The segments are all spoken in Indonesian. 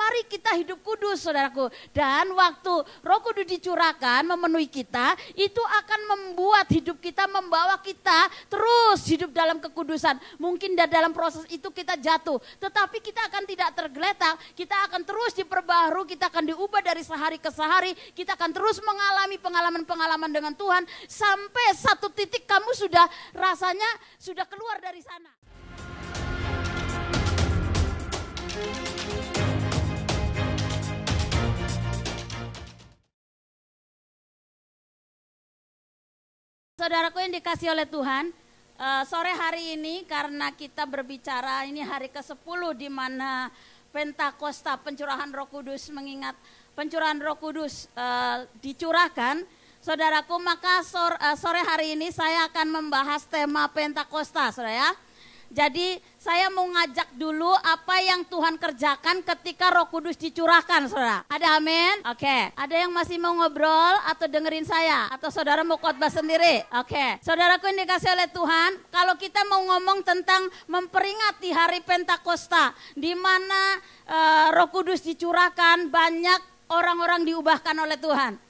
mari kita hidup kudus saudaraku. Dan waktu Roh Kudus dicurahkan memenuhi kita, itu akan membuat hidup kita, membawa kita terus hidup dalam kekudusan. Mungkin dalam proses itu kita jatuh, tetapi kita akan tidak tergeletak, kita akan terus diperbaharui, kita akan diubah dari sehari ke sehari, kita akan terus mengalami pengalaman-pengalaman dengan Tuhan, sampai satu titik kamu sudah rasanya sudah keluar dari sana. Saudaraku yang dikasih oleh Tuhan, sore hari ini karena kita berbicara ini hari ke-10 di mana Pentakosta pencurahan Roh Kudus, mengingat pencurahan Roh Kudus dicurahkan, saudaraku, maka sore hari ini saya akan membahas tema Pentakosta, saudara ya. Jadi saya mau ngajak dulu apa yang Tuhan kerjakan ketika Roh Kudus dicurahkan, saudara. Ada amin? Oke. Ada yang masih mau ngobrol atau dengerin saya? Atau saudara mau khotbah sendiri? Oke. Saudaraku yang dikasih oleh Tuhan, kalau kita mau ngomong tentang memperingati hari Pentakosta, di mana Roh Kudus dicurahkan, banyak orang-orang diubahkan oleh Tuhan.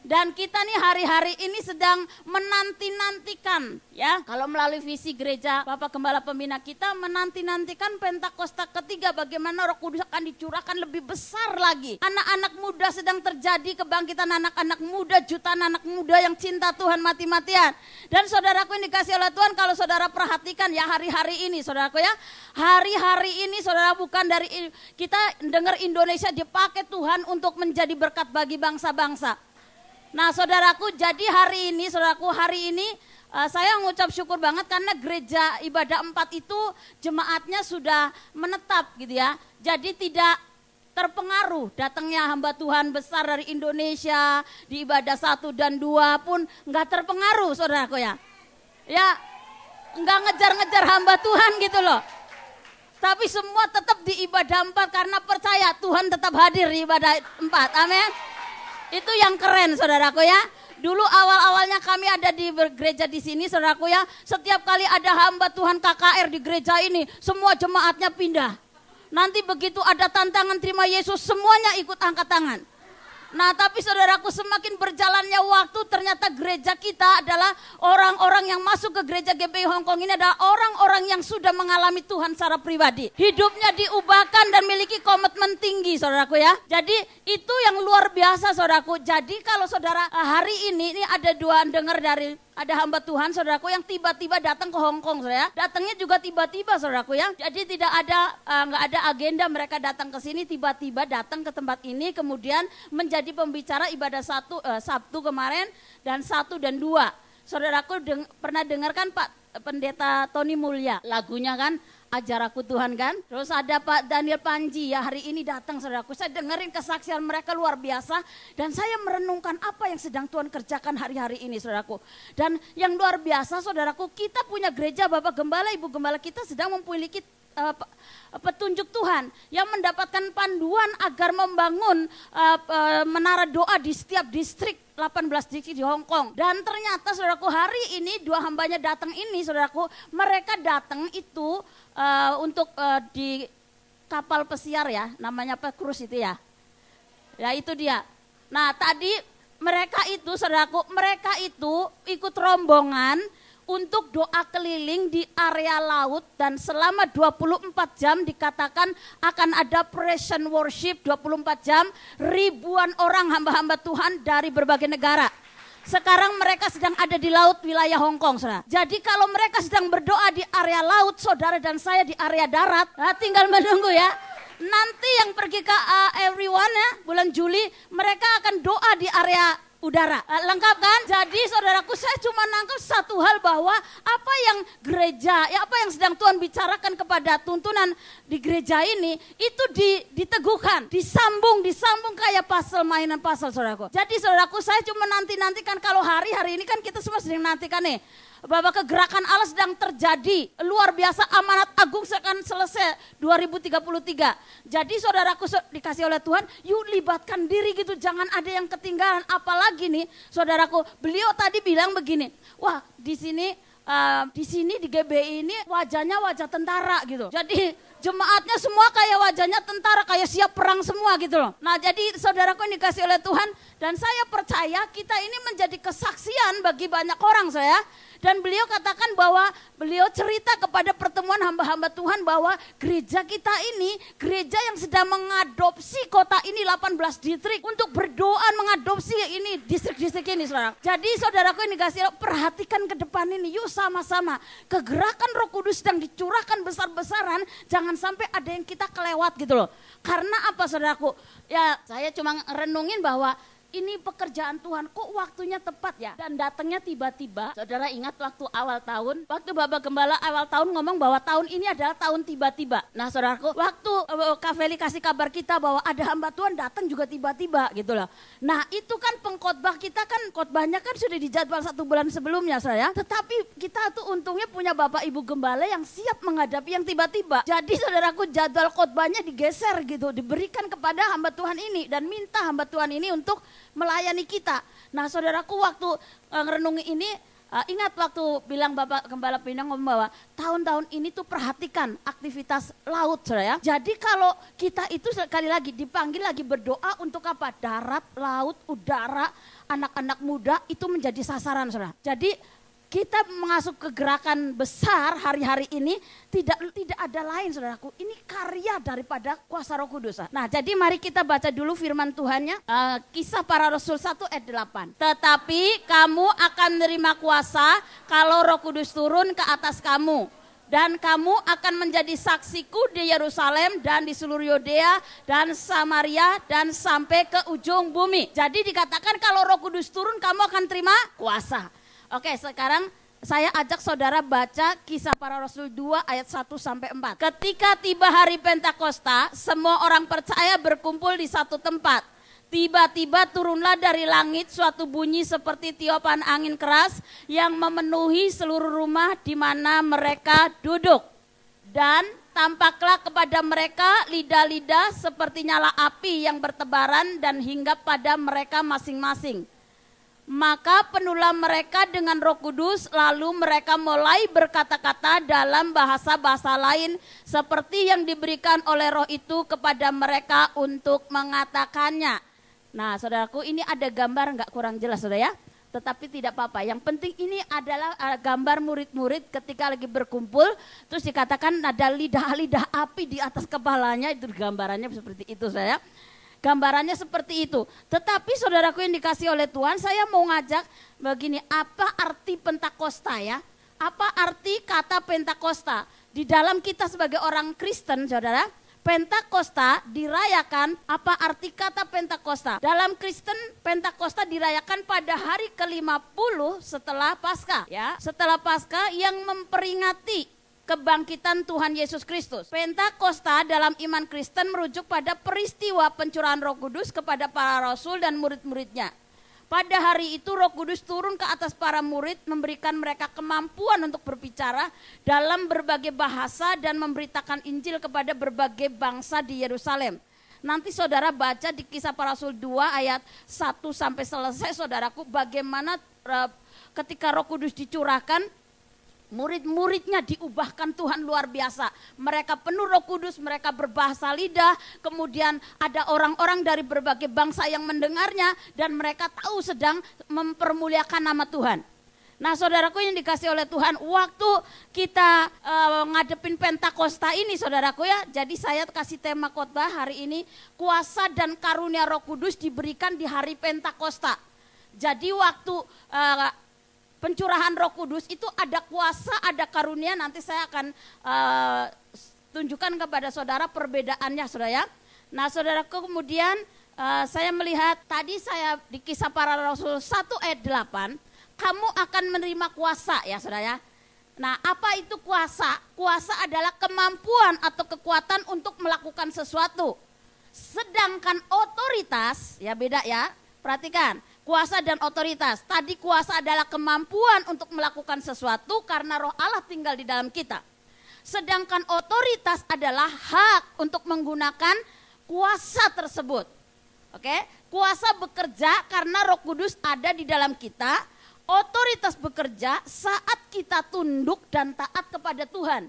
Dan kita nih hari-hari ini sedang menanti-nantikan ya. Kalau melalui visi gereja Bapak Gembala Pembina kita menanti-nantikan Pentakosta ketiga, bagaimana Roh Kudus akan dicurahkan lebih besar lagi. Anak-anak muda sedang terjadi kebangkitan anak-anak muda, jutaan anak muda yang cinta Tuhan mati-matian. Dan saudaraku yang dikasih oleh Tuhan, kalau saudara perhatikan ya hari-hari ini saudaraku ya. Hari-hari ini saudara, bukan dari kita dengar Indonesia dipakai Tuhan untuk menjadi berkat bagi bangsa-bangsa. Nah saudaraku, jadi hari ini saya ngucap syukur banget karena gereja ibadah 4 itu jemaatnya sudah menetap gitu ya. Jadi tidak terpengaruh datangnya hamba Tuhan besar dari Indonesia di ibadah 1 dan 2 pun nggak terpengaruh saudaraku ya. Ya nggak ngejar-ngejar hamba Tuhan gitu loh. Tapi semua tetap di ibadah 4 karena percaya Tuhan tetap hadir di ibadah 4. Amin. Itu yang keren saudaraku ya. Dulu awal-awalnya kami ada di gereja di sini saudaraku ya. Setiap kali ada hamba Tuhan KKR di gereja ini, semua jemaatnya pindah. Nanti begitu ada tantangan terima Yesus, semuanya ikut angkat tangan. Nah tapi saudaraku, semakin berjalannya waktu ternyata gereja kita adalah orang-orang yang masuk ke gereja GBI Hongkong ini adalah orang-orang yang sudah mengalami Tuhan secara pribadi. Hidupnya diubahkan dan memiliki komitmen tinggi saudaraku ya. Jadi itu yang luar biasa saudaraku. Jadi kalau saudara hari ini ada dua dengar dari ada hamba Tuhan saudaraku yang tiba-tiba datang ke Hongkong saudara. Datangnya juga tiba-tiba saudaraku ya. Jadi tidak ada nggak ada agenda, mereka datang ke sini tiba-tiba datang ke tempat ini, kemudian menjadi pembicara ibadah Sabtu kemarin dan 1 dan 2. Saudaraku pernah dengarkan Pak Pendeta Tony Mulya lagunya kan? Ajar aku Tuhan kan. Terus ada Pak Daniel Panji ya hari ini datang saudaraku. Saya dengerin kesaksian mereka luar biasa. Dan saya merenungkan apa yang sedang Tuhan kerjakan hari-hari ini saudaraku. Dan yang luar biasa saudaraku, kita punya gereja Bapak Gembala, Ibu Gembala kita sedang memiliki petunjuk Tuhan yang mendapatkan panduan agar membangun menara doa di setiap distrik 18 distrik di Hong Kong. Dan ternyata saudaraku hari ini 2 hambanya datang ini saudaraku, mereka datang itu untuk di kapal pesiar ya, namanya apa, cruise itu ya. Ya itu dia. Nah tadi mereka itu saudaraku, mereka itu ikut rombongan untuk doa keliling di area laut dan selama 24 jam dikatakan akan ada praise and worship 24 jam, ribuan orang hamba-hamba Tuhan dari berbagai negara. Sekarang mereka sedang ada di laut wilayah Hong Kong, saudara. Jadi kalau mereka sedang berdoa di area laut, saudara dan saya di area darat, tinggal menunggu ya. Nanti yang pergi ke everyone ya, bulan Juli, mereka akan doa di area udara. Lengkap kan? Jadi saudaraku, saya cuma nangkep satu hal bahwa apa yang gereja, ya apa yang sedang Tuhan bicarakan kepada tuntunan di gereja ini, itu diteguhkan, disambung kayak puzzle, mainan puzzle saudaraku. Jadi saudaraku, saya cuma nantikan kalau hari ini kan kita semua sedang nantikan nih. Bahwa kegerakan Allah sedang terjadi, luar biasa, amanat agung akan selesai 2033. Jadi saudaraku dikasih oleh Tuhan, yuk libatkan diri gitu, jangan ada yang ketinggalan. Apalagi nih saudaraku, beliau tadi bilang begini, wah di sini di GBI ini wajahnya wajah tentara gitu. Jemaatnya semua kayak wajahnya tentara, kayak siap perang semua gitu loh. Nah jadi saudaraku yang dikasih oleh Tuhan, dan saya percaya kita ini menjadi kesaksian bagi banyak orang saya. Dan beliau katakan bahwa beliau cerita kepada pertemuan hamba-hamba Tuhan bahwa gereja kita ini gereja yang sedang mengadopsi kota ini 18 distrik untuk berdoa mengadopsi ini distrik-distrik ini saudara. Jadi saudaraku yang dikasih, perhatikan ke depan ini, yuk sama-sama. Kegerakan Roh Kudus sedang dicurahkan besar-besaran, jangan sampai ada yang kita kelewat gitu loh. Karena apa saudaraku? Ya saya cuma renungin bahwa ini pekerjaan Tuhan, kok waktunya tepat ya? Dan datangnya tiba-tiba. Saudara ingat waktu awal tahun, waktu Bapak Gembala awal tahun ngomong bahwa tahun ini adalah tahun tiba-tiba. Nah saudaraku, waktu Kak Feli kasih kabar kita bahwa ada hamba Tuhan datang juga tiba-tiba gitu loh. Nah itu kan pengkhotbah kita kan, khotbahnya kan sudah dijadwal 1 bulan sebelumnya saya. Tetapi kita tuh untungnya punya Bapak Ibu Gembala yang siap menghadapi yang tiba-tiba. Jadi saudaraku, jadwal khotbahnya digeser gitu, diberikan kepada hamba Tuhan ini. Dan minta hamba Tuhan ini untuk melayani kita. Nah saudaraku, waktu ngerenungi ini, ingat waktu bilang Bapak Gembala Pinang ngomong bahwa tahun-tahun ini tuh perhatikan aktivitas laut saudara ya. Jadi kalau kita itu sekali lagi dipanggil lagi berdoa untuk apa? Darat, laut, udara, anak-anak muda itu menjadi sasaran saudara. Jadi kita mengasuh kegerakan besar hari-hari ini tidak ada lain saudaraku. Ini karya daripada kuasa Roh Kudus. Nah jadi mari kita baca dulu firman Tuhannya. Kisah Para Rasul 1 ayat 8. Tetapi kamu akan menerima kuasa kalau Roh Kudus turun ke atas kamu. Dan kamu akan menjadi saksiku di Yerusalem dan di seluruh Yudea dan Samaria dan sampai ke ujung bumi. Jadi dikatakan kalau Roh Kudus turun kamu akan terima kuasa. Oke, sekarang saya ajak saudara baca Kisah Para Rasul 2 ayat 1 sampai 4. Ketika tiba hari Pentakosta, semua orang percaya berkumpul di satu tempat. Tiba-tiba turunlah dari langit suatu bunyi seperti tiupan angin keras yang memenuhi seluruh rumah di mana mereka duduk. Dan tampaklah kepada mereka lidah-lidah seperti nyala api yang bertebaran dan hinggap pada mereka masing-masing. Maka penuhlah mereka dengan Roh Kudus, lalu mereka mulai berkata-kata dalam bahasa-bahasa lain seperti yang diberikan oleh Roh itu kepada mereka untuk mengatakannya. Nah saudaraku, ini ada gambar nggak kurang jelas saudara ya, tetapi tidak apa-apa. Yang penting ini adalah gambar murid-murid ketika lagi berkumpul, terus dikatakan ada lidah-lidah api di atas kepalanya, itu gambarannya seperti itu saudara. Gambarannya seperti itu. Tetapi saudaraku yang dikasih oleh Tuhan, saya mau ngajak begini, apa arti Pentakosta ya? Apa arti kata Pentakosta? Di dalam kita sebagai orang Kristen saudara, Pentakosta dirayakan, apa arti kata Pentakosta? Dalam Kristen, Pentakosta dirayakan pada hari ke-50 setelah Paskah ya. Setelah Paskah yang memperingati kebangkitan Tuhan Yesus Kristus. Pentakosta dalam iman Kristen merujuk pada peristiwa pencurahan Roh Kudus kepada para rasul dan murid-muridnya. Pada hari itu Roh Kudus turun ke atas para murid, memberikan mereka kemampuan untuk berbicara dalam berbagai bahasa dan memberitakan Injil kepada berbagai bangsa di Yerusalem. Nanti saudara baca di Kisah Para Rasul 2 ayat 1 sampai selesai saudaraku, bagaimana ketika Roh Kudus dicurahkan, murid-muridnya diubahkan Tuhan luar biasa. Mereka penuh Roh Kudus, mereka berbahasa lidah, kemudian ada orang-orang dari berbagai bangsa yang mendengarnya dan mereka tahu sedang mempermuliakan nama Tuhan. Nah saudaraku yang dikasih oleh Tuhan, waktu kita ngadepin Pentakosta ini saudaraku ya, jadi saya kasih tema khotbah hari ini, kuasa dan karunia Roh Kudus diberikan di hari Pentakosta. Jadi waktu pencurahan Roh Kudus itu ada kuasa, ada karunia. Nanti saya akan tunjukkan kepada saudara perbedaannya saudara ya. Nah saudaraku, kemudian saya melihat tadi saya di Kisah Para Rasul 1 ayat 8, kamu akan menerima kuasa ya saudara ya. Nah apa itu kuasa? Kuasa adalah kemampuan atau kekuatan untuk melakukan sesuatu. Sedangkan otoritas ya beda ya, perhatikan. Kuasa dan otoritas. Tadi kuasa adalah kemampuan untuk melakukan sesuatu karena Roh Allah tinggal di dalam kita. Sedangkan otoritas adalah hak untuk menggunakan kuasa tersebut. Oke? Kuasa bekerja karena Roh Kudus ada di dalam kita. Otoritas bekerja saat kita tunduk dan taat kepada Tuhan.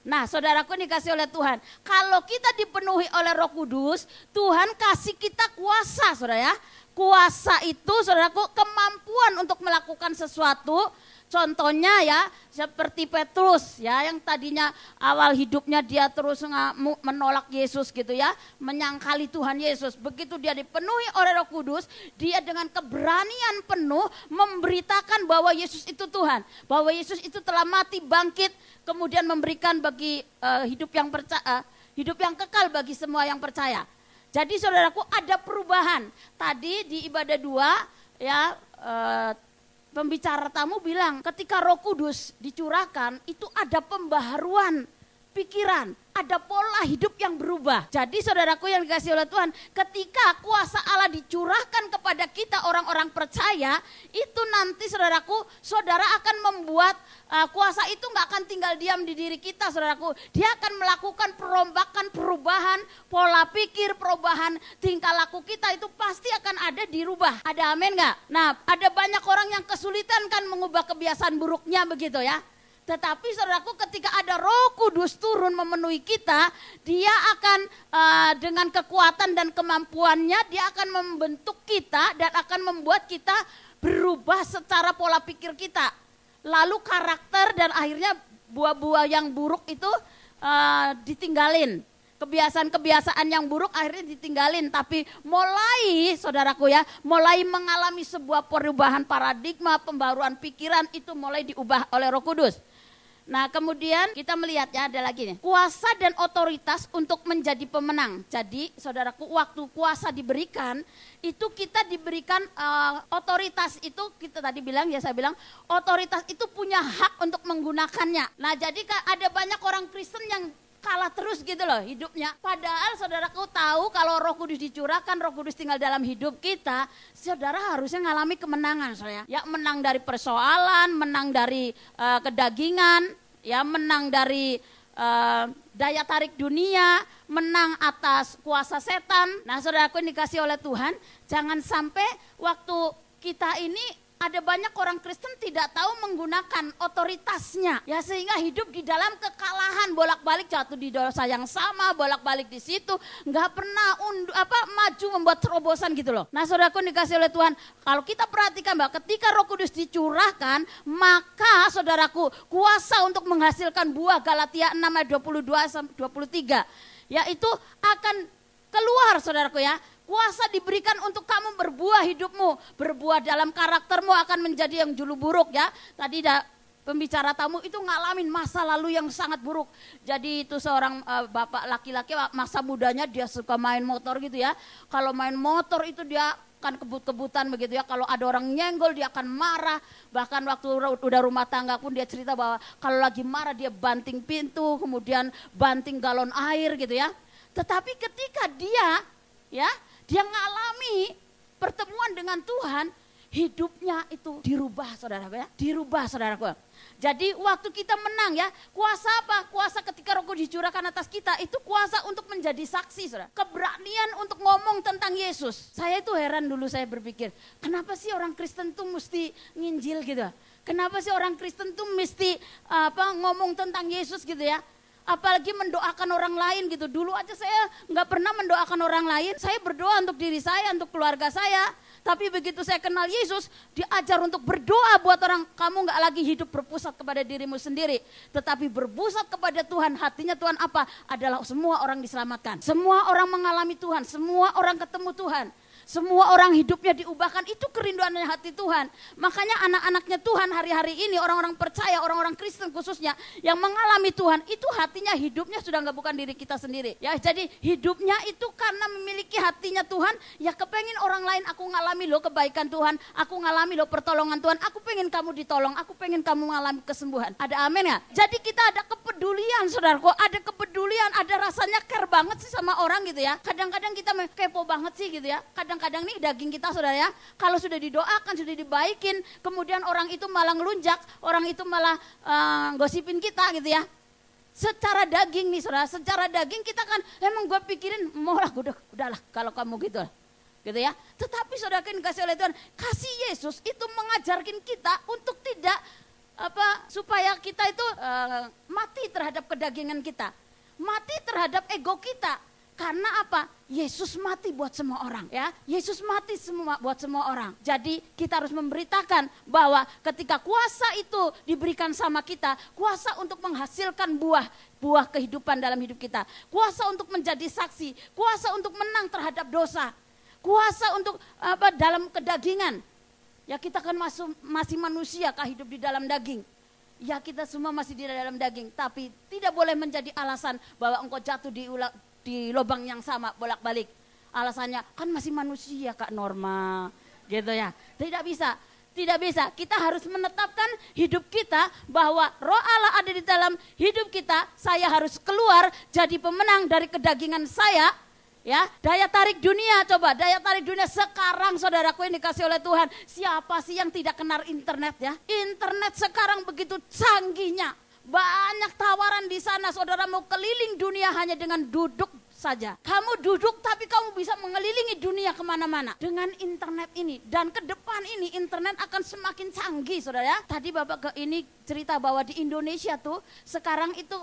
Nah, saudaraku dikasih oleh Tuhan. Kalau kita dipenuhi oleh Roh Kudus, Tuhan kasih kita kuasa, saudara ya. Kuasa itu, saudaraku, kemampuan untuk melakukan sesuatu. Contohnya ya, seperti Petrus ya, yang tadinya awal hidupnya dia terus menolak Yesus gitu ya, menyangkali Tuhan Yesus. Begitu dia dipenuhi oleh Roh Kudus, dia dengan keberanian penuh memberitakan bahwa Yesus itu Tuhan, bahwa Yesus itu telah mati, bangkit, kemudian memberikan bagi hidup yang kekal bagi semua yang percaya. Jadi saudaraku, ada perubahan. Tadi di ibadah 2 ya, pembicara tamu bilang ketika Roh Kudus dicurahkan itu ada pembaharuan pikiran, ada pola hidup yang berubah. Jadi saudaraku yang dikasihi oleh Tuhan, ketika kuasa Allah dicurahkan kepada kita orang-orang percaya, itu nanti saudaraku, saudara akan membuat kuasa itu gak akan tinggal diam di diri kita saudaraku. Dia akan melakukan perombakan, perubahan pola pikir, perubahan tingkah laku kita itu pasti akan ada dirubah. Ada amin gak? Nah, ada banyak orang yang kesulitan kan mengubah kebiasaan buruknya begitu ya. Tetapi saudaraku, ketika ada Roh Kudus turun memenuhi kita, dia akan dengan kekuatan dan kemampuannya, dia akan membentuk kita dan akan membuat kita berubah secara pola pikir kita. Lalu karakter dan akhirnya buah-buah yang buruk itu ditinggalin. Kebiasaan-kebiasaan yang buruk akhirnya ditinggalin. Tapi mulai saudaraku ya, mulai mengalami sebuah perubahan paradigma, pembaruan pikiran itu mulai diubah oleh Roh Kudus. Nah kemudian kita melihat ya, ada lagi nih, kuasa dan otoritas untuk menjadi pemenang. Jadi saudaraku, waktu kuasa diberikan itu kita diberikan otoritas itu, kita tadi bilang ya, saya bilang otoritas itu punya hak untuk menggunakannya. Nah jadi ada banyak orang Kristen yang kalah terus gitu loh hidupnya. Padahal saudaraku tahu kalau Roh Kudus dicurahkan, Roh Kudus tinggal dalam hidup kita, saudara harusnya ngalami kemenangan saya. Ya menang dari persoalan, menang dari kedagingan, ya menang dari daya tarik dunia, menang atas kuasa setan. Nah saudaraku yang dikasih oleh Tuhan, jangan sampai waktu kita ini ada banyak orang Kristen tidak tahu menggunakan otoritasnya, ya sehingga hidup di dalam kekalahan, bolak-balik jatuh di dosa yang sama, bolak-balik di situ, nggak pernah maju membuat terobosan gitu loh. Nah saudaraku dikasih oleh Tuhan, kalau kita perhatikan bahwa ketika Roh Kudus dicurahkan, maka saudaraku kuasa untuk menghasilkan buah, Galatia 6 ayat 22-23, yaitu akan keluar saudaraku ya. Kuasa diberikan untuk kamu berbuah hidupmu, berbuah dalam karaktermu akan menjadi yang julu buruk ya. Tadi pembicara tamu itu ngalamin masa lalu yang sangat buruk. Jadi itu seorang bapak laki-laki, masa mudanya dia suka main motor gitu ya. Kalau main motor itu dia akan kebut-kebutan begitu ya. Kalau ada orang nyenggol dia akan marah. Bahkan waktu udah rumah tangga pun dia cerita bahwa kalau lagi marah dia banting pintu, kemudian banting galon air gitu ya. Tetapi ketika dia ngalami pertemuan dengan Tuhan, hidupnya itu dirubah saudara ya, dirubah saudaraku. Jadi waktu kita menang ya, kuasa apa? Kuasa ketika Roh Kudus dicurahkan atas kita itu kuasa untuk menjadi saksi saudara. Keberanian untuk ngomong tentang Yesus. Saya itu heran dulu, saya berpikir, kenapa sih orang Kristen tuh mesti nginjil gitu? Kenapa sih orang Kristen tuh mesti ngomong tentang Yesus gitu ya? Apalagi mendoakan orang lain gitu. Dulu aja saya nggak pernah mendoakan orang lain. Saya berdoa untuk diri saya, untuk keluarga saya. Tapi begitu saya kenal Yesus, diajar untuk berdoa buat orang. Kamu nggak lagi hidup berpusat kepada dirimu sendiri, tetapi berpusat kepada Tuhan. Hatinya Tuhan apa? Adalah semua orang diselamatkan. Semua orang mengalami Tuhan, semua orang ketemu Tuhan. Semua orang hidupnya diubahkan, itu kerinduannya hati Tuhan. Makanya anak-anaknya Tuhan hari-hari ini, orang-orang percaya, orang-orang Kristen khususnya, yang mengalami Tuhan, itu hatinya, hidupnya sudah nggak bukan diri kita sendiri. Ya, jadi hidupnya itu karena memiliki hatinya Tuhan, ya kepengen orang lain, aku ngalami loh kebaikan Tuhan, aku ngalami loh pertolongan Tuhan, aku pengen kamu ditolong, aku pengen kamu mengalami kesembuhan. Ada amin ya? Jadi kita ada kepedulian saudaraku, ada kepedulian, ada rasanya care banget sih sama orang gitu ya. Kadang-kadang kita kepo banget sih gitu ya. Kadang-kadang nih daging kita saudara ya, kalau sudah didoakan, sudah dibaikin, kemudian orang itu malah ngelunjak, orang itu malah gosipin kita gitu ya. Secara daging nih saudara, secara daging kita kan emang gue pikirin, mau lah udahlah kalau kamu gitu ya. Tetapi saudara kan kasih oleh Tuhan, kasih Yesus itu mengajarkan kita untuk tidak supaya kita itu mati terhadap kedagingan kita, mati terhadap ego kita. Karena apa? Yesus mati buat semua orang, ya. Yesus mati buat semua orang. Jadi kita harus memberitakan bahwa ketika kuasa itu diberikan sama kita, kuasa untuk menghasilkan buah kehidupan dalam hidup kita, kuasa untuk menjadi saksi, kuasa untuk menang terhadap dosa, kuasa untuk dalam kedagingan. Ya, kita kan masih manusia kah hidup di dalam daging. Ya, kita semua masih di dalam daging, tapi tidak boleh menjadi alasan bahwa engkau jatuh di lubang yang sama bolak-balik. Alasannya kan masih manusia Kak Norma, gitu ya. Tidak bisa. Kita harus menetapkan hidup kita bahwa Roh Allah ada di dalam hidup kita. Saya harus keluar jadi pemenang dari kedagingan saya. Ya, daya tarik dunia, coba daya tarik dunia sekarang saudaraku yang dikasih oleh Tuhan. Siapa sih yang tidak kenal internet ya? Internet sekarang begitu canggihnya. Banyak tawaran di sana, saudara mau keliling dunia hanya dengan duduk saja. Kamu duduk tapi kamu bisa mengelilingi dunia kemana-mana dengan internet ini. Dan ke depan ini internet akan semakin canggih saudara ya. Tadi Bapak ini cerita bahwa di Indonesia tuh sekarang itu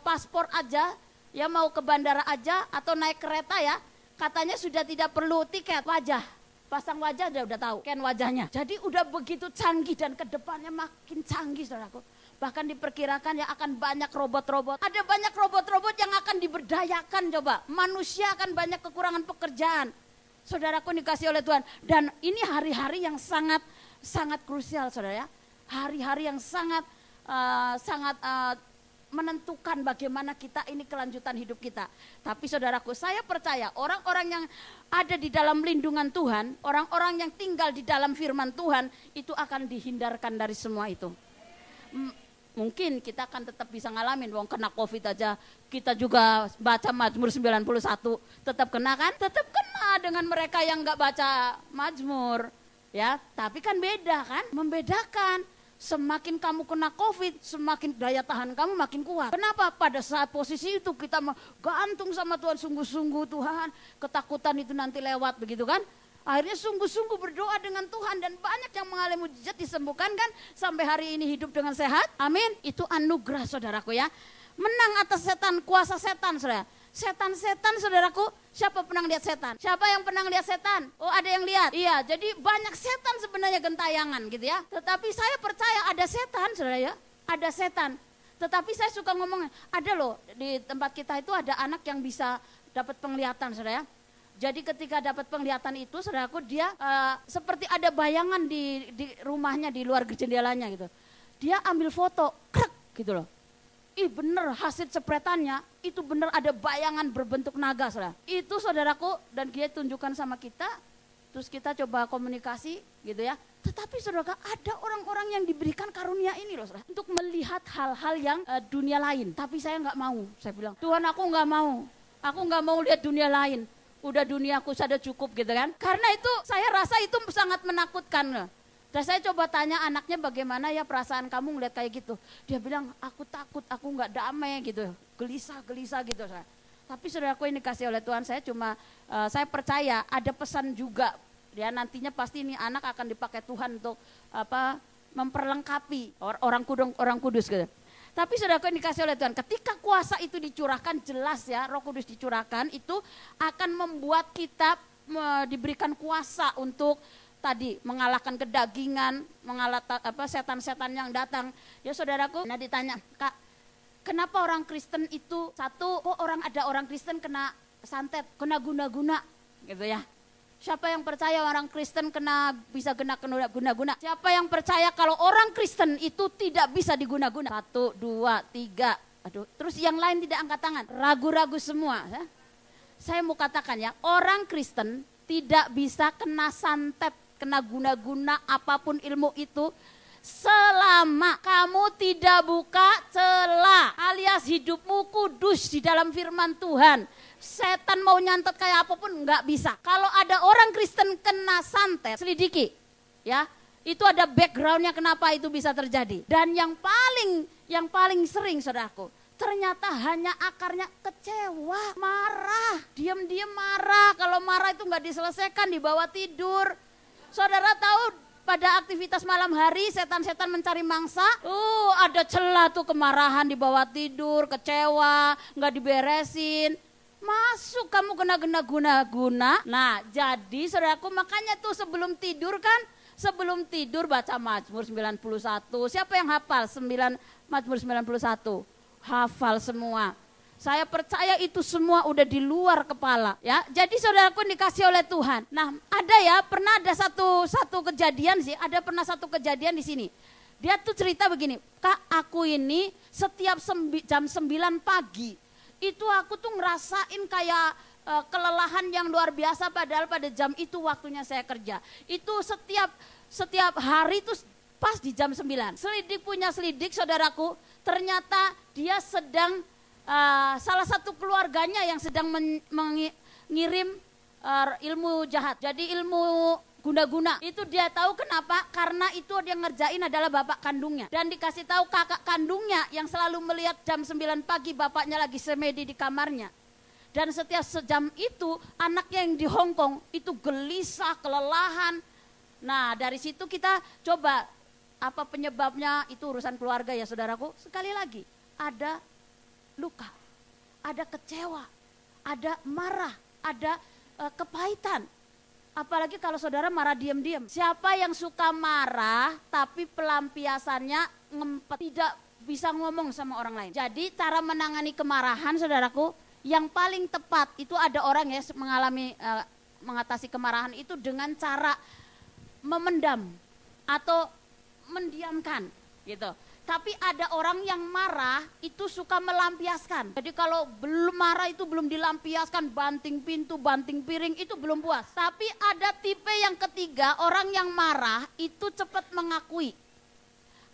paspor aja, ya mau ke bandara aja atau naik kereta ya, katanya sudah tidak perlu tiket, wajah. Pasang wajah udah tahu, scan wajahnya. Jadi udah begitu canggih dan ke depannya makin canggih saudaraku. Bahkan diperkirakan ya akan banyak robot-robot. Ada banyak robot-robot yang akan diberdayakan coba. Manusia akan banyak kekurangan pekerjaan. Saudaraku dikasih oleh Tuhan. Dan ini hari-hari yang sangat krusial saudara ya. Hari-hari yang sangat menentukan bagaimana kita ini kelanjutan hidup kita. Tapi saudaraku, saya percaya orang-orang yang ada di dalam lindungan Tuhan, orang-orang yang tinggal di dalam firman Tuhan, itu akan dihindarkan dari semua itu. Mungkin kita akan tetap bisa ngalamin, wong kena COVID aja, kita juga baca Mazmur 91, tetap kena kan? Tetap kena dengan mereka yang gak baca Mazmur, ya. Tapi kan beda kan, membedakan. Semakin kamu kena COVID, semakin daya tahan kamu makin kuat. Kenapa? Pada saat posisi itu kita gantung sama Tuhan, sungguh-sungguh Tuhan, ketakutan itu nanti lewat begitu kan? Akhirnya sungguh-sungguh berdoa dengan Tuhan dan banyak yang mengalami mujizat disembuhkan kan sampai hari ini hidup dengan sehat. Amin. Itu anugerah saudaraku ya. Menang atas setan, kuasa setan saudara. Setan-setan saudaraku, siapa pernah lihat setan? Siapa yang pernah lihat setan? Oh ada yang lihat? Iya, jadi banyak setan sebenarnya gentayangan gitu ya. Tetapi saya percaya ada setan saudara ya. Ada setan. Tetapi saya suka ngomong, ada loh di tempat kita itu ada anak yang bisa dapat penglihatan saudara ya. Jadi ketika dapat penglihatan itu, saudaraku dia seperti ada bayangan di rumahnya di luar jendelanya gitu. Dia ambil foto, krek gitu loh. Ih bener hasil cepretannya itu bener ada bayangan berbentuk naga saudara. Itu saudaraku dan dia tunjukkan sama kita, terus kita coba komunikasi gitu ya. Tetapi saudara ada orang-orang yang diberikan karunia ini loh saudara, untuk melihat hal-hal yang dunia lain. Tapi saya nggak mau, saya bilang Tuhan aku nggak mau lihat dunia lain. Udah duniaku sudah cukup gitu kan. Karena itu saya rasa itu sangat menakutkan loh. Dan saya coba tanya anaknya bagaimana ya perasaan kamu ngeliat kayak gitu. Dia bilang aku takut, aku nggak damai gitu. Gelisah gitu. Tapi saudaraku ini dikasih oleh Tuhan, saya percaya ada pesan juga. Ya nantinya pasti ini anak akan dipakai Tuhan untuk memperlengkapi orang kudus gitu. Tapi saudaraku yang dikasih oleh Tuhan, ketika kuasa itu dicurahkan jelas ya, Roh Kudus dicurahkan itu akan membuat kita diberikan kuasa untuk tadi mengalahkan kedagingan, mengalahkan setan-setan yang datang. Ya saudaraku, nah ditanya, Kak, kenapa orang Kristen itu ada orang Kristen kena santet, kena guna-guna gitu ya. Siapa yang percaya orang Kristen bisa kena guna-guna? Siapa yang percaya kalau orang Kristen itu tidak bisa diguna-guna? 1, 2, 3. Aduh, terus yang lain tidak angkat tangan. Ragu-ragu semua. Ya. Saya mau katakan ya, orang Kristen tidak bisa kena santet, kena guna-guna apapun ilmu itu. Selama kamu tidak buka celah alias hidupmu kudus di dalam firman Tuhan. Setan mau nyantet kayak apapun nggak bisa. Kalau ada orang Kristen kena santet, selidiki ya. Itu ada backgroundnya kenapa itu bisa terjadi. Dan yang paling sering saudaraku, ternyata hanya akarnya kecewa, marah, diam-diam marah. Kalau marah itu nggak diselesaikan, dibawa tidur. Saudara tahu pada aktivitas malam hari setan-setan mencari mangsa, ada celah tuh, kemarahan di bawah tidur, kecewa, nggak diberesin. Masuk kamu kena guna. Nah, jadi saudaraku, makanya tuh sebelum tidur baca Mazmur 91. Siapa yang hafal Mazmur 91? Hafal semua. Saya percaya itu semua udah di luar kepala ya. Jadi saudaraku dikasih oleh Tuhan. Nah, pernah ada satu kejadian sih, satu kejadian di sini. Dia tuh cerita begini, Kak, aku ini setiap jam 9 pagi itu aku tuh ngerasain kayak kelelahan yang luar biasa, padahal pada jam itu waktunya saya kerja. Itu setiap hari tuh pas di jam 9. Selidik saudaraku, ternyata dia sedang salah satu keluarganya yang sedang mengirim ilmu jahat. Jadi ilmu guna-guna. Itu dia tahu kenapa? Karena itu dia ngerjain adalah bapak kandungnya. Dan dikasih tahu kakak kandungnya yang selalu melihat jam 9 pagi bapaknya lagi semedi di kamarnya. Dan setiap sejam itu anaknya yang di Hongkong itu gelisah, kelelahan. Nah, dari situ kita coba apa penyebabnya, itu urusan keluarga ya saudaraku. Sekali lagi, ada luka, ada kecewa, ada marah, ada kepahitan. Apalagi kalau saudara marah diam-diam. Siapa yang suka marah tapi pelampiasannya ngempet, tidak bisa ngomong sama orang lain. Jadi cara menangani kemarahan saudaraku, yang paling tepat itu ada orang ya mengatasi kemarahan itu dengan cara memendam atau mendiamkan gitu. Tapi ada orang yang marah itu suka melampiaskan. Jadi kalau belum marah itu belum dilampiaskan, banting pintu, banting piring, itu belum puas. Tapi ada tipe yang ketiga, orang yang marah itu cepat mengakui.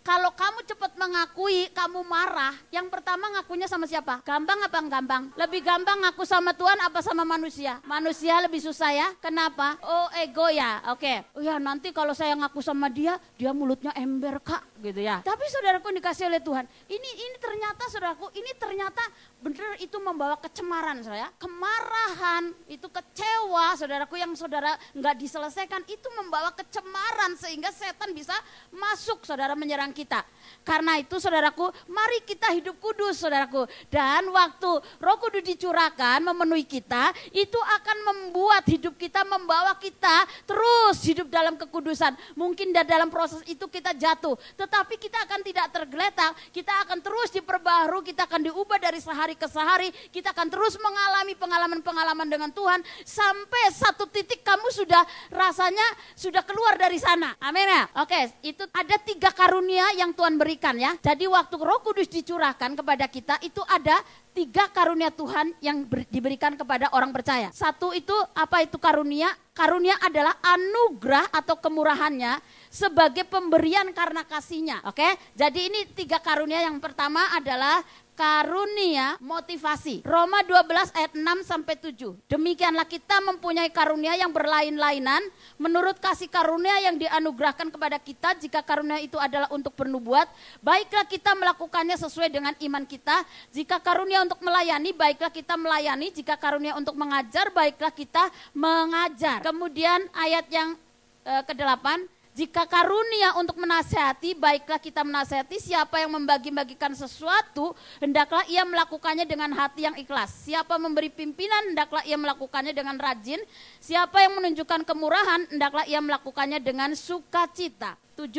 Kalau kamu cepat mengakui kamu marah, yang pertama ngakunya sama siapa? Gampang apa gampang? Lebih gampang ngaku sama Tuhan apa sama manusia? Manusia lebih susah ya. Kenapa? Oh, ego ya. Oke. Oh ya, nanti kalau saya ngaku sama dia mulutnya ember, Kak, gitu ya. Tapi saudaraku dikasih oleh Tuhan. Ini ternyata saudaraku, ini ternyata benar itu membawa kecemaran saya. Kemarahan, itu kecewa saudaraku yang saudara nggak diselesaikan, itu membawa kecemaran sehingga setan bisa masuk saudara menyerang kita. Karena itu saudaraku, mari kita hidup kudus saudaraku. Dan waktu Roh Kudus dicurahkan memenuhi kita, itu akan membuat hidup kita, membawa kita terus hidup dalam kekudusan. Mungkin dalam proses itu kita jatuh, tetapi kita akan tidak tergeletak, kita akan terus diperbaharui, kita akan diubah dari sehari ke sehari, kita akan terus mengalami pengalaman-pengalaman dengan Tuhan sampai satu titik kamu sudah rasanya sudah keluar dari sana. Amin ya. Oke, itu ada 3 karunia yang Tuhan berikan ya. Jadi waktu Roh Kudus dicurahkan kepada kita itu ada 3 karunia Tuhan yang diberikan kepada orang percaya. Satu itu apa itu karunia? Karunia adalah anugerah atau kemurahannya sebagai pemberian karena kasihnya. Oke, jadi ini 3 karunia. Yang pertama adalah karunia motivasi. Roma 12 ayat 6 sampai 7. Demikianlah kita mempunyai karunia yang berlain-lainan menurut kasih karunia yang dianugerahkan kepada kita. Jika karunia itu adalah untuk bernubuat, baiklah kita melakukannya sesuai dengan iman kita. Jika karunia untuk melayani, baiklah kita melayani. Jika karunia untuk mengajar, baiklah kita mengajar. Kemudian ayat yang ke-8. Jika karunia untuk menasihati, baiklah kita menasihati. Siapa yang membagi-bagikan sesuatu, hendaklah ia melakukannya dengan hati yang ikhlas. Siapa memberi pimpinan, hendaklah ia melakukannya dengan rajin. Siapa yang menunjukkan kemurahan, hendaklah ia melakukannya dengan sukacita. 7,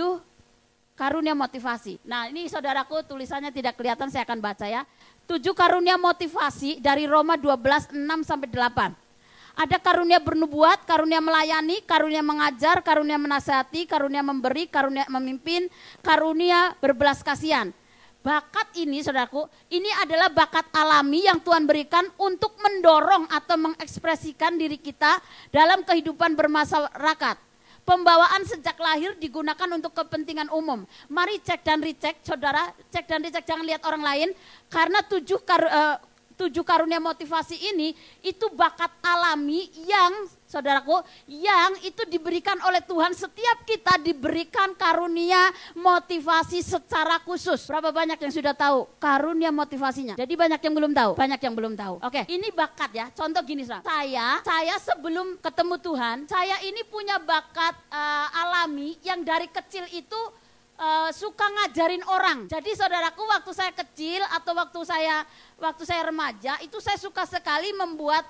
karunia motivasi. Nah, ini saudaraku tulisannya tidak kelihatan, saya akan baca ya. 7 karunia motivasi dari Roma 12, 6 sampai 8. Ada karunia bernubuat, karunia melayani, karunia mengajar, karunia menasihati, karunia memberi, karunia memimpin, karunia berbelas kasihan. Bakat ini saudaraku, ini adalah bakat alami yang Tuhan berikan untuk mendorong atau mengekspresikan diri kita dalam kehidupan bermasyarakat. Pembawaan sejak lahir digunakan untuk kepentingan umum. Mari cek dan recheck saudara, cek dan recheck, jangan lihat orang lain. Karena 7 karunia motivasi ini itu bakat alami yang saudaraku, yang itu diberikan oleh Tuhan. Setiap kita diberikan karunia motivasi secara khusus. Berapa banyak yang sudah tahu karunia motivasinya? Jadi banyak yang belum tahu. Banyak yang belum tahu. Oke, ini bakat ya. Contoh gini, saya sebelum ketemu Tuhan, saya ini punya bakat alami yang dari kecil itu suka ngajarin orang. Jadi saudaraku, waktu saya kecil atau waktu saya remaja, itu saya suka sekali membuat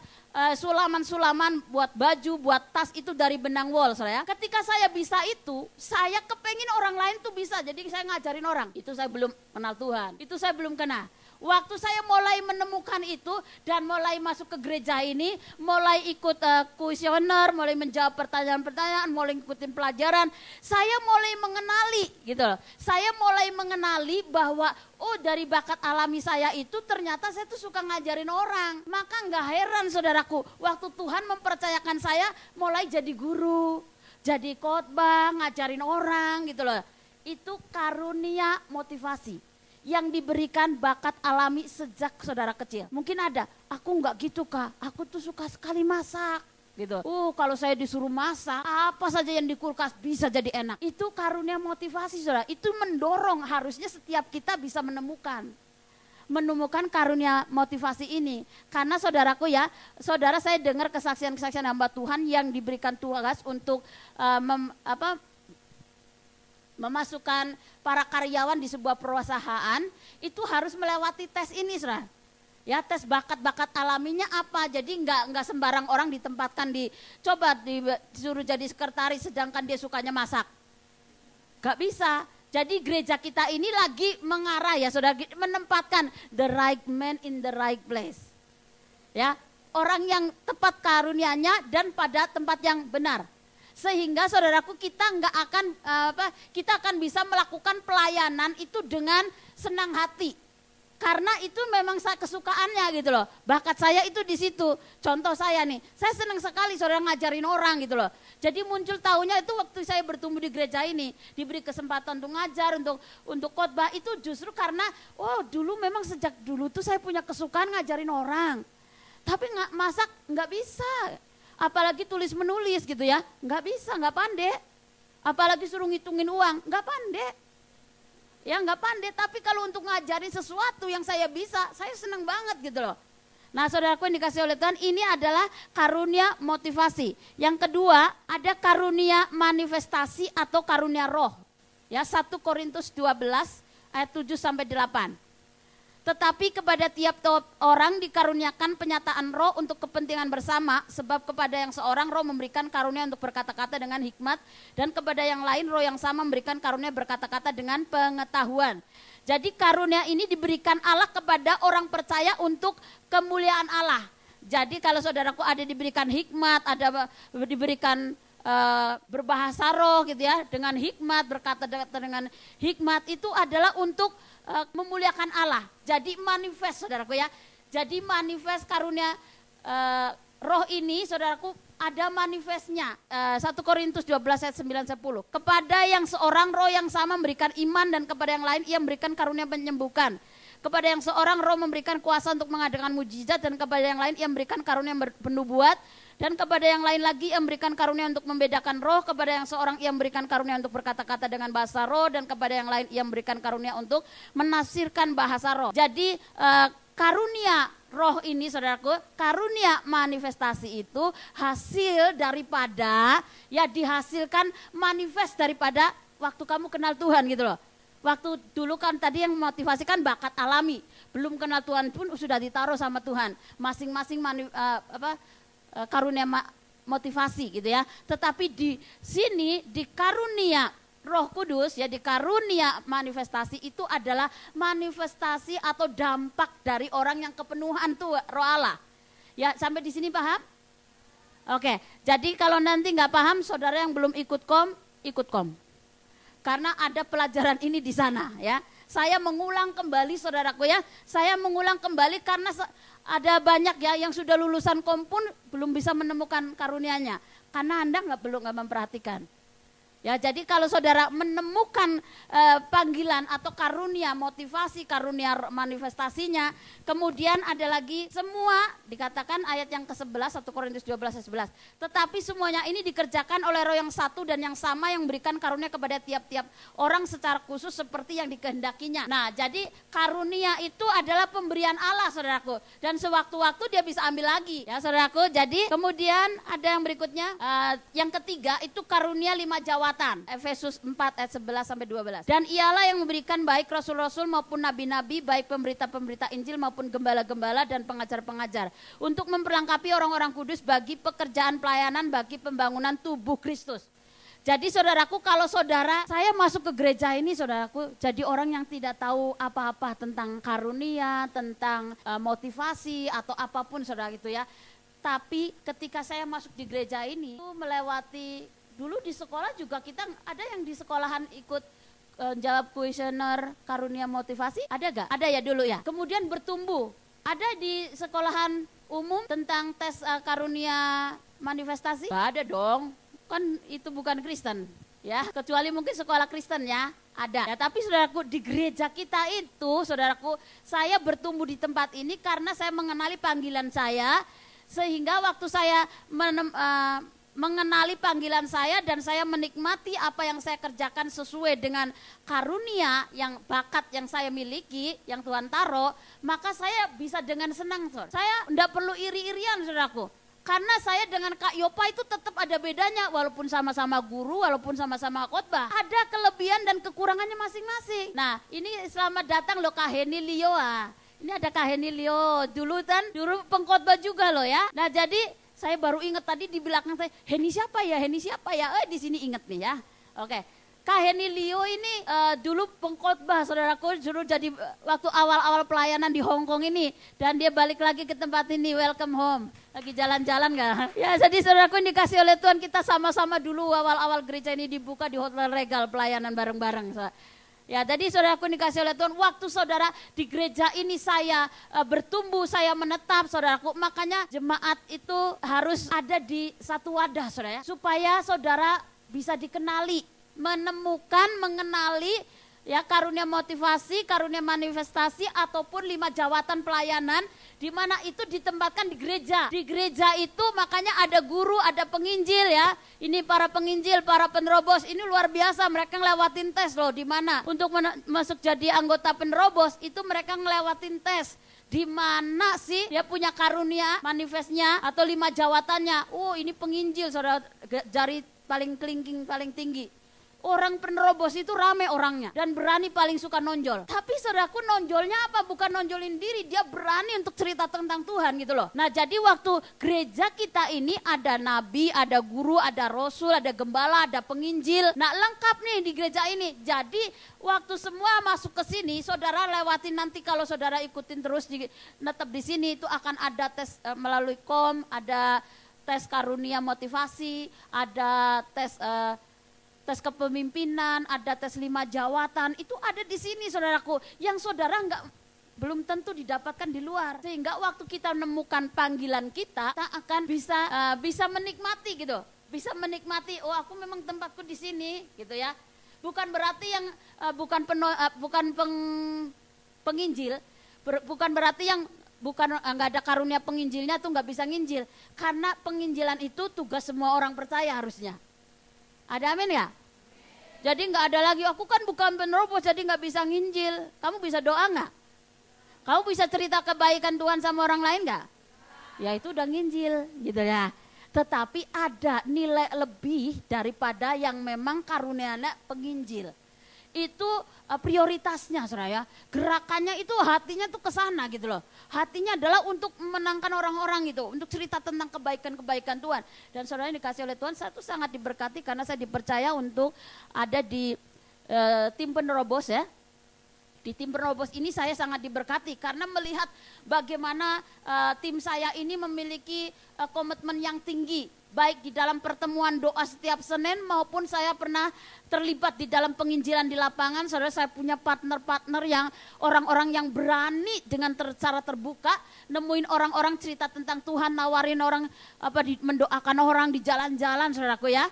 sulaman-sulaman, buat baju, buat tas itu dari benang wol, saudara. Ketika saya bisa itu, saya kepengen orang lain tuh bisa. Jadi saya ngajarin orang. Itu saya belum kenal Tuhan. Itu saya belum kenal. Waktu saya mulai menemukan itu dan mulai masuk ke gereja ini, mulai ikut kuesioner, mulai menjawab pertanyaan-pertanyaan, mulai ikutin pelajaran, saya mulai mengenali gitu loh. Saya mulai mengenali bahwa dari bakat alami saya itu ternyata saya tuh suka ngajarin orang. Maka nggak heran saudaraku, waktu Tuhan mempercayakan saya mulai jadi guru, jadi khotbah, ngajarin orang gitu loh. Itu karunia motivasi yang diberikan bakat alami sejak saudara kecil. Mungkin ada, aku enggak gitu Kak, aku tuh suka sekali masak gitu. Kalau saya disuruh masak, apa saja yang di kulkas bisa jadi enak. Itu karunia motivasi saudara, itu mendorong, harusnya setiap kita bisa menemukan karunia motivasi ini. Karena saudaraku ya, saudara saya dengar kesaksian-kesaksian hamba Tuhan yang diberikan tugas untuk memasukkan para karyawan di sebuah perusahaan, itu harus melewati tes ini, saudara. Ya, tes bakat-bakat alaminya apa. Jadi enggak sembarang orang ditempatkan disuruh jadi sekretaris sedangkan dia sukanya masak. Enggak bisa. Jadi gereja kita ini lagi mengarah ya, saudara, menempatkan the right man in the right place. Ya, orang yang tepat karunianya dan pada tempat yang benar. Sehingga saudaraku, kita kita akan bisa melakukan pelayanan itu dengan senang hati. Karena itu memang kesukaannya gitu loh. Bakat saya itu di situ. Contoh saya nih, saya senang sekali saudara ngajarin orang gitu loh. Jadi muncul tahunya itu waktu saya bertumbuh di gereja ini, diberi kesempatan untuk ngajar, untuk khotbah, itu justru karena dulu memang sejak dulu tuh saya punya kesukaan ngajarin orang. Tapi masak nggak bisa. Apalagi tulis menulis gitu ya, nggak bisa, nggak pandai. Apalagi suruh ngitungin uang, nggak pandai. Ya nggak pandai, tapi kalau untuk ngajarin sesuatu yang saya bisa, saya senang banget gitu loh. Nah saudaraku yang dikasih oleh Tuhan, ini adalah karunia motivasi. Yang kedua, ada karunia manifestasi atau karunia roh. Ya, 1 Korintus 12 ayat 7-8. Tetapi kepada tiap orang dikaruniakan penyataan roh untuk kepentingan bersama, sebab kepada yang seorang roh memberikan karunia untuk berkata-kata dengan hikmat, dan kepada yang lain roh yang sama memberikan karunia berkata-kata dengan pengetahuan. Jadi karunia ini diberikan Allah kepada orang percaya untuk kemuliaan Allah. Jadi kalau saudaraku ada diberikan hikmat, ada diberikan berbahasa roh gitu ya, dengan hikmat, berkata dengan hikmat, itu adalah untuk memuliakan Allah. Jadi manifest saudaraku ya. Jadi manifest karunia roh ini saudaraku ada manifestnya. 1 Korintus 12 ayat 9-10. Kepada yang seorang roh yang sama memberikan iman, dan kepada yang lain ia memberikan karunia menyembuhkan. Kepada yang seorang roh memberikan kuasa untuk mengadakan mujizat, dan kepada yang lain ia memberikan karunia penubuat. Dan kepada yang lain lagi ia memberikan karunia untuk membedakan roh, kepada yang seorang ia memberikan karunia untuk berkata-kata dengan bahasa roh, dan kepada yang lain ia memberikan karunia untuk menafsirkan bahasa roh. Jadi karunia roh ini saudaraku, karunia manifestasi itu hasil daripada, ya dihasilkan manifest daripada waktu kamu kenal Tuhan gitu loh. Waktu dulu kan tadi yang memotivasikan bakat alami, belum kenal Tuhan pun sudah ditaruh sama Tuhan. Masing-masing karunia motivasi gitu ya. Tetapi di sini di karunia Roh Kudus ya, di karunia manifestasi itu adalah manifestasi atau dampak dari orang yang kepenuhan tuh Roh Allah. Ya, sampai di sini paham? Oke. Jadi kalau nanti nggak paham, saudara yang belum ikut kom. Karena ada pelajaran ini di sana ya. Saya mengulang kembali saudaraku ya. Saya mengulang kembali karena ada banyak ya yang sudah lulusan kom pun belum bisa menemukan karunianya. Karena Anda belum memperhatikan. Ya, jadi kalau saudara menemukan panggilan atau karunia motivasi, karunia manifestasinya, kemudian ada lagi semua dikatakan ayat yang ke-11 1 Korintus 12 ayat 11. Tetapi semuanya ini dikerjakan oleh Roh yang satu dan yang sama yang memberikan karunia kepada tiap-tiap orang secara khusus seperti yang dikehendakinya. Nah, jadi karunia itu adalah pemberian Allah, saudaraku. Dan sewaktu-waktu dia bisa ambil lagi, ya saudaraku. Jadi kemudian ada yang berikutnya, yang ketiga itu karunia 5 jawatan. Efesus 4 ayat 11 sampai 12. Dan ialah yang memberikan baik rasul-rasul maupun nabi-nabi, baik pemberita-pemberita Injil maupun gembala-gembala dan pengajar-pengajar, untuk memperlengkapi orang-orang kudus bagi pekerjaan pelayanan bagi pembangunan tubuh Kristus. Jadi saudaraku, kalau saudara, saya masuk ke gereja ini saudaraku, jadi orang yang tidak tahu apa-apa tentang karunia, tentang motivasi atau apapun saudara gitu ya. Tapi ketika saya masuk di gereja ini, melewati, dulu di sekolah juga kita ada yang di sekolahan ikut jawab kuesioner karunia motivasi, ada gak? Ada ya dulu ya. Kemudian bertumbuh, ada di sekolahan umum tentang tes karunia manifestasi? Gak ada dong, kan itu bukan Kristen ya, kecuali mungkin sekolah Kristen ya, ada. Ya, tapi saudaraku, di gereja kita itu saudaraku, saya bertumbuh di tempat ini karena saya mengenali panggilan saya, sehingga waktu saya mengenali panggilan saya dan saya menikmati apa yang saya kerjakan sesuai dengan karunia yang bakat yang saya miliki, yang Tuhan taruh, maka saya bisa dengan senang. Saya tidak perlu iri-irian saudaraku, karena saya dengan Kak Yopa itu tetap ada bedanya, walaupun sama-sama guru, walaupun sama-sama khotbah, ada kelebihan dan kekurangannya masing-masing. Nah, ini selamat datang loh Kak Heni Leo. Ini ada Kak Heni Leo, dulu pengkhotbah juga loh ya. Nah, jadi saya baru ingat tadi di belakang saya, Heni siapa ya, Heni siapa ya, di sini ingat nih ya. Oke, Kak Heni Leo ini dulu pengkhotbah saudaraku, dulu jadi waktu awal-awal pelayanan di Hong Kong ini. Dan dia balik lagi ke tempat ini, welcome home. Lagi jalan-jalan gak? Ya, jadi saudaraku dikasih oleh Tuhan, kita sama-sama dulu awal-awal gereja ini dibuka di Hotel Regal, pelayanan bareng-bareng. Ya, jadi saudaraku dikasih oleh Tuhan, waktu saudara di gereja ini saya bertumbuh, saya menetap saudaraku, makanya jemaat itu harus ada di satu wadah saudara ya, supaya saudara bisa dikenali, menemukan, mengenali ya karunia motivasi, karunia manifestasi ataupun 5 jawatan pelayanan, di mana itu ditempatkan di gereja. Di gereja itu makanya ada guru, ada penginjil ya. Ini para penginjil, para penerobos, ini luar biasa, mereka ngelewatin tes loh. Di mana untuk masuk jadi anggota penerobos itu mereka ngelewatin tes. Di mana sih dia punya karunia manifestnya atau 5 jawatannya. Oh, ini penginjil saudara, jari paling kelingking paling tinggi. Orang penerobos itu rame orangnya dan berani, paling suka nonjol. Tapi saudaraku, nonjolnya apa? Bukan nonjolin diri, dia berani untuk cerita tentang Tuhan gitu loh. Nah, jadi waktu gereja kita ini ada nabi, ada guru, ada rasul, ada gembala, ada penginjil. Nah, lengkap nih di gereja ini. Jadi waktu semua masuk ke sini, saudara lewatin, nanti kalau saudara ikutin terus netep di sini, itu akan ada tes melalui ada tes karunia motivasi, ada tes kepemimpinan, ada tes 5 jawatan, itu ada di sini saudaraku, yang saudara belum tentu didapatkan di luar. Sehingga waktu kita menemukan panggilan kita akan bisa menikmati gitu, bisa menikmati, oh aku memang tempatku di sini gitu ya. Bukan berarti yang penginjil, bukan berarti yang nggak ada karunia penginjilnya tuh nggak bisa nginjil, karena penginjilan itu tugas semua orang percaya harusnya. Ada amin ya? Jadi nggak ada lagi, aku kan bukan penerobos jadi nggak bisa nginjil. Kamu bisa doa nggak? Kamu bisa cerita kebaikan Tuhan sama orang lain nggak? Ya itu udah nginjil gitu ya. Tetapi ada nilai lebih daripada yang memang karunianya penginjil. Itu prioritasnya saudara ya. Gerakannya itu hatinya tuh ke sana gitu loh. Hatinya adalah untuk memenangkan orang-orang gitu, untuk cerita tentang kebaikan-kebaikan Tuhan. Dan saudara yang dikasih oleh Tuhan, saya tuh sangat diberkati karena saya dipercaya untuk ada di tim penerobos ya. Di tim penerobos ini saya sangat diberkati karena melihat bagaimana tim saya ini memiliki komitmen yang tinggi. Baik di dalam pertemuan doa setiap Senin maupun saya pernah terlibat di dalam penginjilan di lapangan. Saudara, saya punya partner-partner yang orang-orang yang berani dengan cara terbuka nemuin orang-orang cerita tentang Tuhan, nawarin orang mendoakan orang di jalan-jalan saudaraku ya.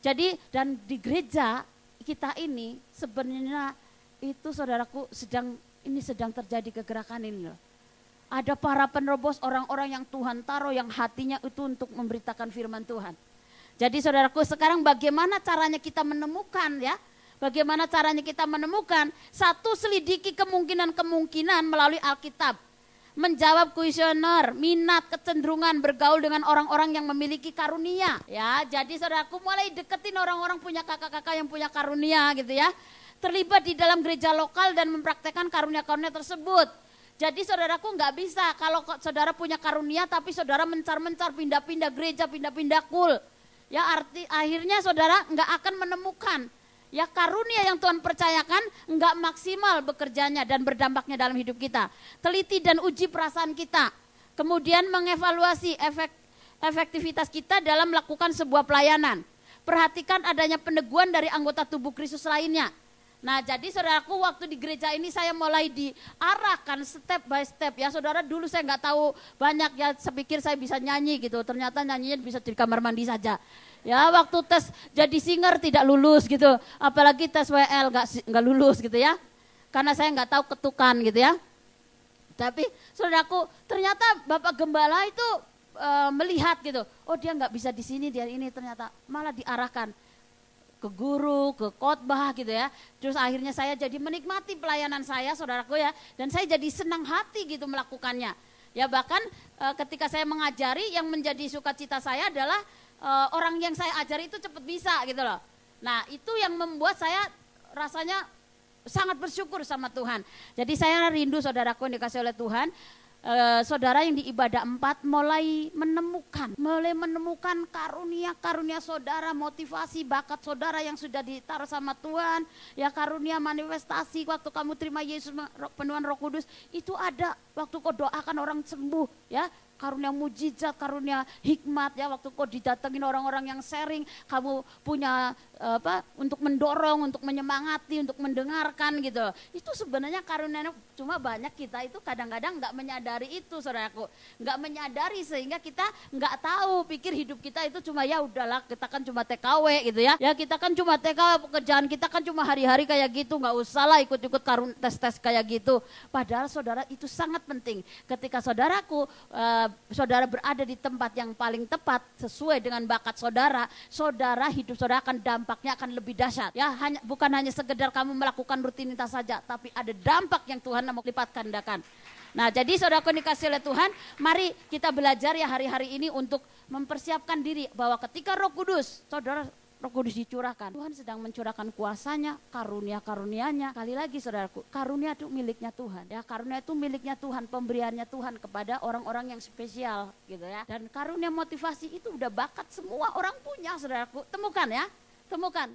Jadi dan di gereja kita ini sebenarnya itu saudaraku sedang terjadi kegerakan ini loh. Ada para penerobos, orang-orang yang Tuhan taruh yang hatinya itu untuk memberitakan firman Tuhan. Jadi saudaraku, sekarang bagaimana caranya kita menemukan ya? Bagaimana caranya kita menemukan? Satu, selidiki kemungkinan-kemungkinan melalui Alkitab. Menjawab kuesioner, minat, kecenderungan bergaul dengan orang-orang yang memiliki karunia. Ya, jadi saudaraku mulai deketin orang-orang punya kakak-kakak yang punya karunia gitu ya. Terlibat di dalam gereja lokal dan mempraktekkan karunia-karunia tersebut. Jadi saudaraku nggak bisa kalau saudara punya karunia tapi saudara mencar-mencar pindah-pindah gereja, pindah-pindah kul. Ya akhirnya saudara nggak akan menemukan ya karunia yang Tuhan percayakan nggak maksimal bekerjanya dan berdampaknya dalam hidup kita. Teliti dan uji perasaan kita. Kemudian mengevaluasi efektivitas kita dalam melakukan sebuah pelayanan. Perhatikan adanya peneguhan dari anggota tubuh Kristus lainnya. Nah jadi saudaraku waktu di gereja ini saya mulai diarahkan step by step ya saudara. Dulu saya nggak tahu banyak ya, saya pikir saya bisa nyanyi gitu, ternyata nyanyinya bisa di kamar mandi saja. Ya waktu tes jadi singer tidak lulus gitu, apalagi tes WL nggak lulus gitu ya, karena saya nggak tahu ketukan gitu ya. Tapi saudaraku ternyata Bapak Gembala itu melihat gitu, oh dia nggak bisa di sini, dia ini ternyata malah diarahkan ke guru, ke khotbah gitu ya. Terus akhirnya saya jadi menikmati pelayanan saya saudaraku ya. Dan saya jadi senang hati gitu melakukannya. Ya bahkan ketika saya mengajari yang menjadi sukacita saya adalah orang yang saya ajari itu cepat bisa gitu loh. Nah itu yang membuat saya rasanya sangat bersyukur sama Tuhan. Jadi saya rindu saudaraku yang dikasih oleh Tuhan. Saudara yang di ibadah 4 mulai menemukan karunia saudara, motivasi, bakat saudara yang sudah ditaruh sama Tuhan. Ya karunia manifestasi waktu kamu terima Yesus penuhan Roh Kudus itu ada waktu kau doakan orang sembuh ya. Karunia mujizat, karunia hikmat ya waktu kau didatengin orang-orang yang sharing, kamu punya untuk mendorong, untuk menyemangati, untuk mendengarkan gitu. Itu sebenarnya karunia, cuma banyak kita itu kadang-kadang nggak menyadari itu saudaraku, nggak menyadari sehingga kita nggak tahu, pikir hidup kita itu cuma ya udahlah kita kan cuma TKW gitu ya. Ya kita kan cuma TKW, pekerjaan kita kan cuma hari-hari kayak gitu, nggak usah lah ikut-ikut tes-tes kayak gitu. Padahal saudara itu sangat penting. Ketika saudaraku saudara berada di tempat yang paling tepat sesuai dengan bakat saudara, hidup saudara akan dampaknya akan lebih dahsyat. Ya, bukan hanya sekedar kamu melakukan rutinitas saja, tapi ada dampak yang Tuhan mau lipat gandakan. Nah, jadi saudaraku dikasih oleh Tuhan, mari kita belajar ya hari-hari ini untuk mempersiapkan diri bahwa ketika Roh Kudus, Roh Kudus dicurahkan, Tuhan sedang mencurahkan kuasanya, karunia-karunianya. Kali lagi saudaraku, karunia itu miliknya Tuhan. Ya, karunia itu miliknya Tuhan, pemberiannya Tuhan kepada orang-orang yang spesial gitu ya. Dan karunia motivasi itu udah bakat semua orang punya saudaraku. Temukan ya, temukan.